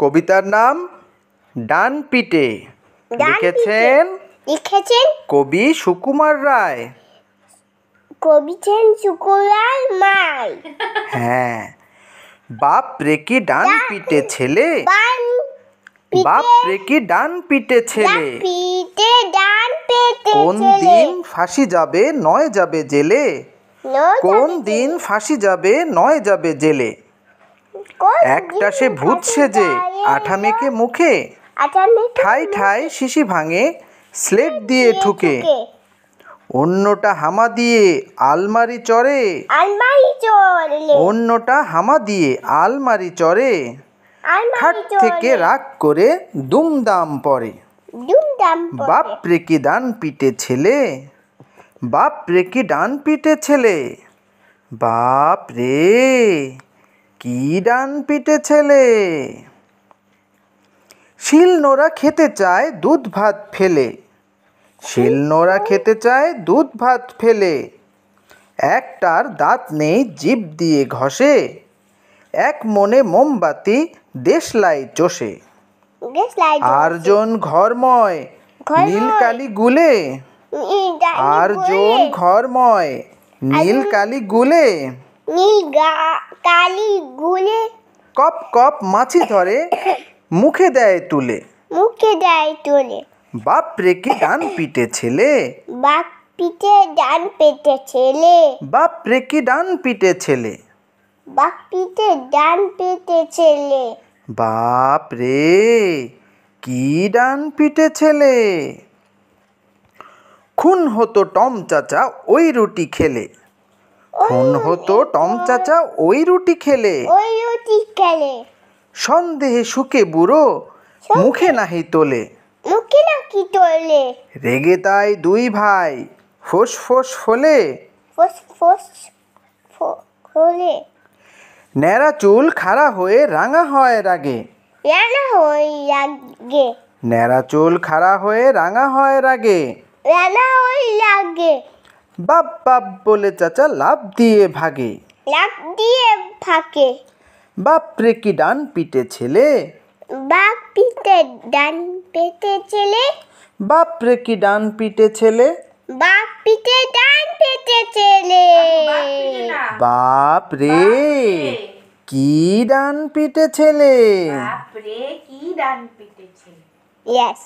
কবিতার নাম ডান পিটে। লিখেছেন কবি সুকুমার রায়। হ্যাঁ, বাপ রে কি ডান পিটে ছেলে, বাপ রে কি ডান পিটে ছেলে, কোন দিন ফাঁসি যাবে নয় যাবে জেলে, কোন দিন ফাঁসি যাবে নয় যাবে জেলে। একটা সে ভূত সেজে আঠা মেখে মুখে, ঠাই ঠাই শিশি ভাঙে স্লেট দিয়ে ঠুকে, অন্যটা হামা দিয়ে আলমারি চড়ে, অন্যটা হামা দিয়ে আলমারি চড়ে, খাট থেকে রাগ করে দুমদাম পড়ে। বাপ রে কি ডান পিটে ছেলে, বাপ রে কি ডান পিটে ছেলে, বাপ রে কি ডান পিটে ছেলে। শিল নোড়া খেতে চায় দুধ ভাত ফেলে, শিল নোড়া খেতে চায় দুধ ভাত ফেলে, একটার দাঁত নেই জিভ দিয়ে ঘষে, এক মনে মোমবাতি দেশলাই চষে। আরজন ঘরময় নীলকালি গুলে, আরজন ঘরময় নীলকালি গুলে, কপ কপ মাছি ধরে মুখে দেয় তুলে। বাপ রে কি ডান পিটে ছেলে, বাপ পিঠে ডান পেটে ছেলে, বাপ রে কি ডান পিটে ছেলে, বাপ পিঠে ডান পেটে ছেলে, বাপ রে কি ডান পিটে ছেলে। খুন হতো টম চাচা ওই রুটি খেলে, খুন হতো টম চাচা ওই রুটি খেলে, ওই রুটি খেলে, সন্দেহে শুকে বুড়ো মুখে নাহি তোলে, মুখে নাকি তোলে, রেগে তাই দুই ভাই ফোস ফোস ফোলে, ফোস ফোস ফোলে, ন্যাড়া চুল খাড়া হয়ে রাঙা হয় রাগে, রাঙা হয়ে লাগে, ন্যাড়া চুল খাড়া হয়ে রাঙা হয় রাগে, রাঙা হয়ে লাগে, বাপ বাপ বলে চাচা লাফ দিয়ে ভাগে, লাফ দিয়ে ফাঁকে। বাপ রে কি ডান পিটে ছেলে, বাপ পিঠে ডান পেটে ছেলে, বাপ রে কি ডান পিটে ছেলে, বাপ পিঠে ডান পেটে ছেলে, বাপ রে কি ডান পিটে ছেলে। বাপ রে কি ডান পিটে ছেলে। Yes.